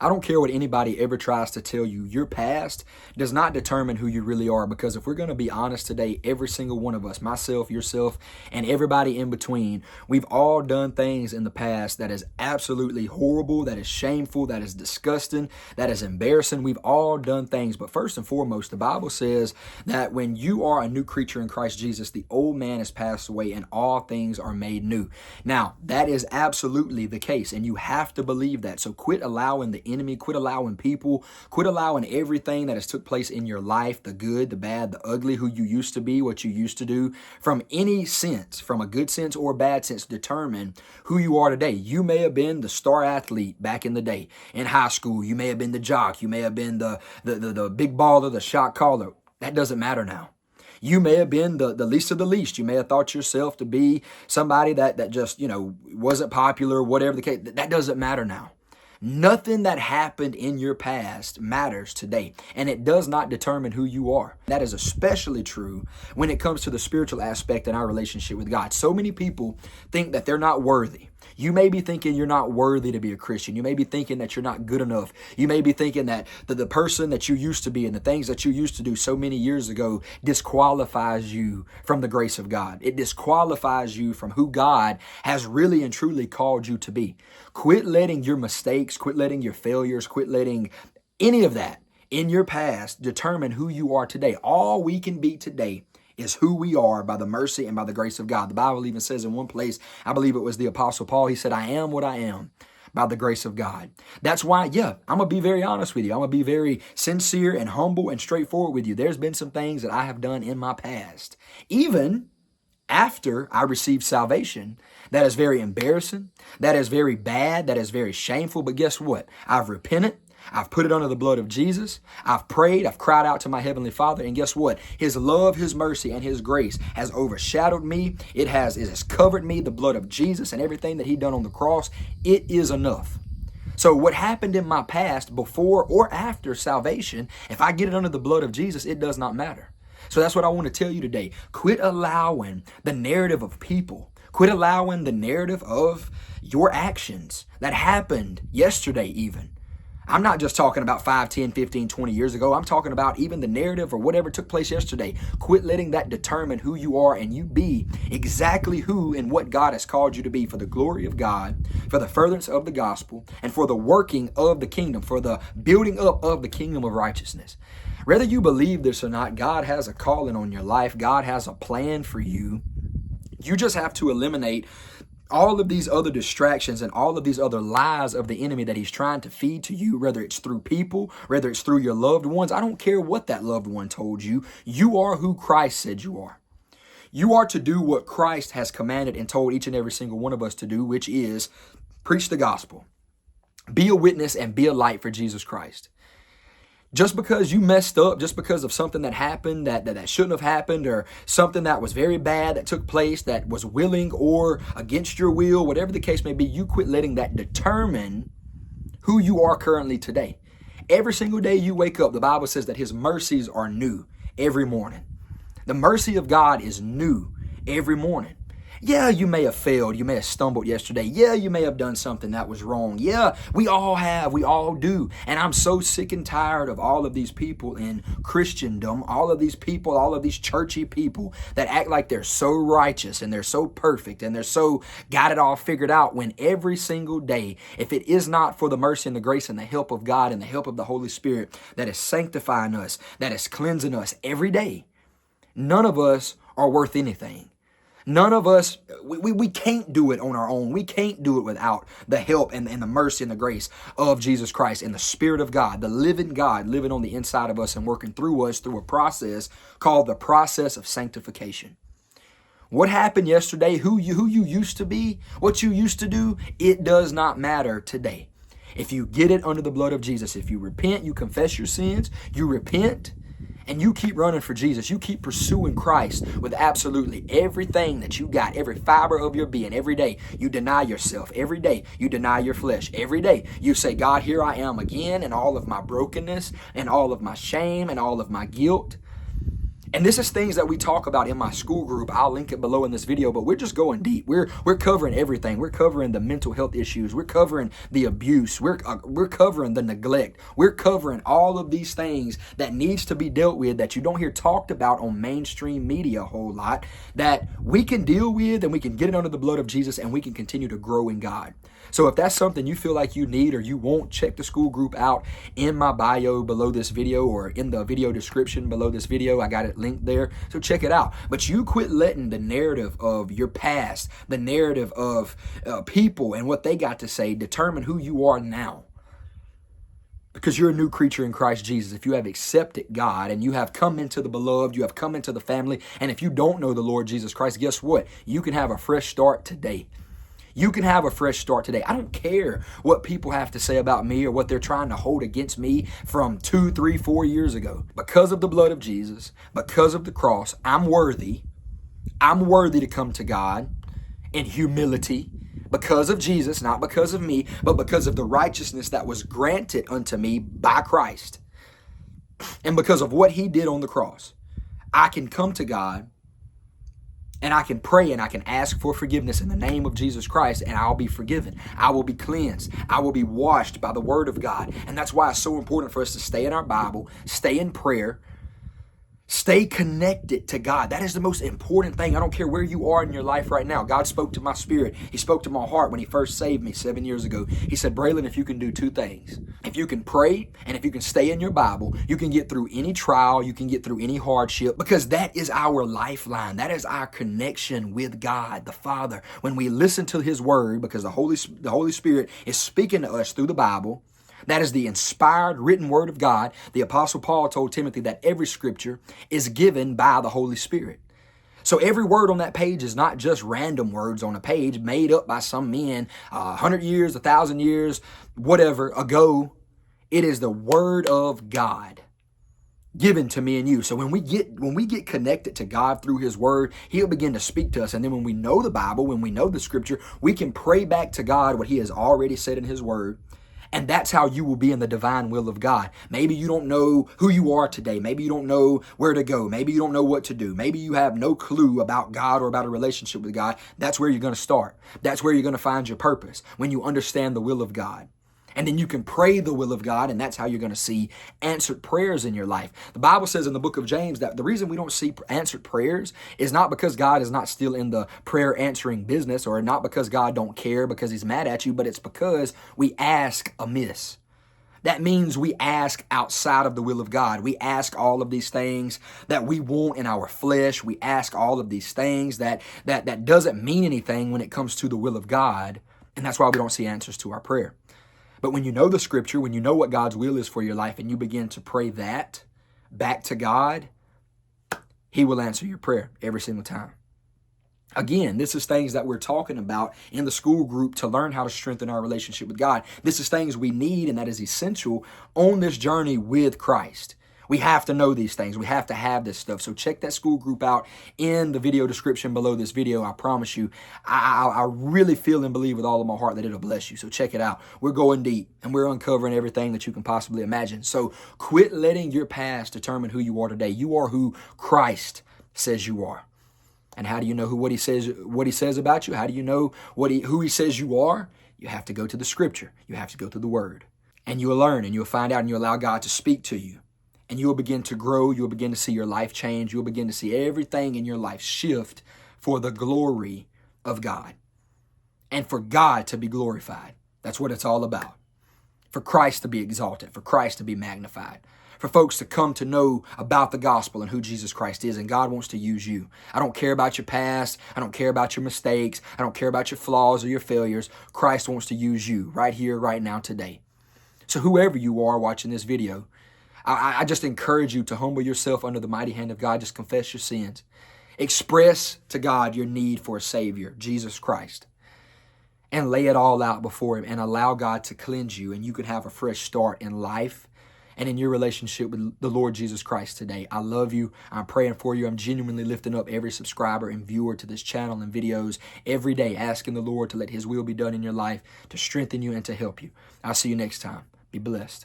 I don't care what anybody ever tries to tell you. Your past does not determine who you really are, because if we're going to be honest today, every single one of us, myself, yourself, and everybody in between, we've all done things in the past that is absolutely horrible, that is shameful, that is disgusting, that is embarrassing. We've all done things. But first and foremost, the Bible says that when you are a new creature in Christ Jesus, the old man has passed away and all things are made new. Now, that is absolutely the case, and you have to believe that. So quit allowing the enemy, quit allowing people, quit allowing everything that has took place in your life, the good, the bad, the ugly, who you used to be, what you used to do, from any sense, from a good sense or a bad sense, determine who you are today. You may have been the star athlete back in the day in high school. You may have been the jock. You may have been the big baller, the shot caller. That doesn't matter now. You may have been the least of the least. You may have thought yourself to be somebody that just, wasn't popular, whatever the case. That doesn't matter now. Nothing that happened in your past matters today, and it does not determine who you are. That is especially true when it comes to the spiritual aspect in our relationship with God. So many people think that they're not worthy. You may be thinking you're not worthy to be a Christian. You may be thinking that you're not good enough. You may be thinking that the person that you used to be and the things that you used to do so many years ago disqualifies you from the grace of God. It disqualifies you from who God has really and truly called you to be. Quit letting your mistakes, quit letting your failures, quit letting any of that in your past determine who you are today. All we can be today is who we are by the mercy and by the grace of God. The Bible even says in one place, I believe it was the Apostle Paul, he said, I am what I am by the grace of God. That's why, I'm going to be very honest with you. I'm going to be very sincere and humble and straightforward with you. There's been some things that I have done in my past, even after I received salvation, that is very embarrassing, that is very bad, that is very shameful. But guess what? I've repented. I've put it under the blood of Jesus. I've prayed. I've cried out to my Heavenly Father. And guess what? His love, His mercy, and His grace has overshadowed me. It has covered me, the blood of Jesus and everything that He done on the cross. It is enough. So what happened in my past, before or after salvation, if I get it under the blood of Jesus, it does not matter. So that's what I want to tell you today. Quit allowing the narrative of people. Quit allowing the narrative of your actions that happened yesterday even. I'm not just talking about 5, 10, 15, 20 years ago. I'm talking about even the narrative or whatever took place yesterday. Quit letting that determine who you are, and you be exactly who and what God has called you to be for the glory of God, for the furtherance of the gospel, and for the working of the kingdom, for the building up of the kingdom of righteousness. Whether you believe this or not, God has a calling on your life. God has a plan for you. You just have to eliminate all of these other distractions and all of these other lies of the enemy that he's trying to feed to you, whether it's through people, whether it's through your loved ones. I don't care what that loved one told you. You are who Christ said you are. You are to do what Christ has commanded and told each and every single one of us to do, which is preach the gospel. Be a witness and be a light for Jesus Christ. Just because you messed up, just because of something that happened that shouldn't have happened, or something that was very bad that took place that was willing or against your will, whatever the case may be, you quit letting that determine who you are currently today. Every single day you wake up, the Bible says that His mercies are new every morning. The mercy of God is new every morning. Yeah, you may have failed. You may have stumbled yesterday. Yeah, you may have done something that was wrong. Yeah, we all have. We all do. And I'm so sick and tired of all of these people in Christendom, all of these people, all of these churchy people that act like they're so righteous and they're so perfect and they're so got it all figured out, when every single day, if it is not for the mercy and the grace and the help of God and the help of the Holy Spirit that is sanctifying us, that is cleansing us every day, none of us are worth anything. None of us, we can't do it on our own. We can't do it without the help and the mercy and the grace of Jesus Christ and the Spirit of God, the living God living on the inside of us and working through us through a process called the process of sanctification. What happened yesterday, who you used to be, what you used to do, it does not matter today. If you get it under the blood of Jesus, if you repent, you confess your sins, you repent, and you keep running for Jesus. You keep pursuing Christ with absolutely everything that you got, every fiber of your being. Every day you deny yourself. Every day you deny your flesh. Every day you say, God, here I am again in all of my brokenness and all of my shame and all of my guilt. And this is things that we talk about in my school group. I'll link it below in this video, but we're just going deep. We're covering everything. We're covering the mental health issues. We're covering the abuse. We're covering the neglect. We're covering all of these things that needs to be dealt with that you don't hear talked about on mainstream media a whole lot, that we can deal with, and we can get it under the blood of Jesus, and we can continue to grow in God. So if that's something you feel like you need or you want, check the school group out in my bio below this video or in the video description below this video. I got it linked there. So check it out. But you quit letting the narrative of your past, the narrative of people and what they got to say determine who you are now. Because you're a new creature in Christ Jesus. If you have accepted God and you have come into the beloved, you have come into the family. And if you don't know the Lord Jesus Christ, guess what? You can have a fresh start today. You can have a fresh start today. I don't care what people have to say about me or what they're trying to hold against me from 2, 3, 4 years ago. Because of the blood of Jesus, because of the cross, I'm worthy. I'm worthy to come to God in humility because of Jesus, not because of me, but because of the righteousness that was granted unto me by Christ. And because of what he did on the cross, I can come to God and I can pray and I can ask for forgiveness in the name of Jesus Christ, and I'll be forgiven. I will be cleansed. I will be washed by the word of God. And that's why it's so important for us to stay in our Bible, stay in prayer, stay connected to God. That is the most important thing. I don't care where you are in your life right now. God spoke to my spirit. He spoke to my heart when he first saved me 7 years ago. He said, Braylon, if you can do two things, if you can pray and if you can stay in your Bible, you can get through any trial, you can get through any hardship, because that is our lifeline. That is our connection with God, the Father. When we listen to his word, because the Holy Spirit is speaking to us through the Bible, that is the inspired written word of God. The Apostle Paul told Timothy that every scripture is given by the Holy Spirit. So every word on that page is not just random words on a page made up by some men 100 years, 1,000 years, whatever ago. It is the word of God given to me and you. So when we get connected to God through his word, he'll begin to speak to us. And then when we know the Bible, when we know the scripture, we can pray back to God what he has already said in his word. And that's how you will be in the divine will of God. Maybe you don't know who you are today. Maybe you don't know where to go. Maybe you don't know what to do. Maybe you have no clue about God or about a relationship with God. That's where you're going to start. That's where you're going to find your purpose, when you understand the will of God. And then you can pray the will of God, and that's how you're going to see answered prayers in your life. The Bible says in the book of James that the reason we don't see answered prayers is not because God is not still in the prayer answering business, or not because God don't care because he's mad at you, but it's because we ask amiss. That means we ask outside of the will of God. We ask all of these things that we want in our flesh. We ask all of these things that doesn't mean anything when it comes to the will of God. And that's why we don't see answers to our prayer. But when you know the scripture, when you know what God's will is for your life, and you begin to pray that back to God, he will answer your prayer every single time. Again, this is things that we're talking about in the school group to learn how to strengthen our relationship with God. This is things we need, and that is essential on this journey with Christ. We have to know these things. We have to have this stuff. So check that school group out in the video description below this video. I promise you, I really feel and believe with all of my heart that it'll bless you. So check it out. We're going deep, and we're uncovering everything that you can possibly imagine. So quit letting your past determine who you are today. You are who Christ says you are. And how do you know what he says about you? How do you know who he says you are? You have to go to the scripture. You have to go to the word. And you will learn, and you'll find out, and you'll allow God to speak to you. And you will begin to grow. You will begin to see your life change. You will begin to see everything in your life shift for the glory of God. And for God to be glorified. That's what it's all about. For Christ to be exalted. For Christ to be magnified. For folks to come to know about the gospel and who Jesus Christ is. And God wants to use you. I don't care about your past. I don't care about your mistakes. I don't care about your flaws or your failures. Christ wants to use you right here, right now, today. So whoever you are watching this video, I just encourage you to humble yourself under the mighty hand of God. Just confess your sins. Express to God your need for a Savior, Jesus Christ. And lay it all out before him and allow God to cleanse you. And you can have a fresh start in life and in your relationship with the Lord Jesus Christ today. I love you. I'm praying for you. I'm genuinely lifting up every subscriber and viewer to this channel and videos every day, asking the Lord to let his will be done in your life, to strengthen you and to help you. I'll see you next time. Be blessed.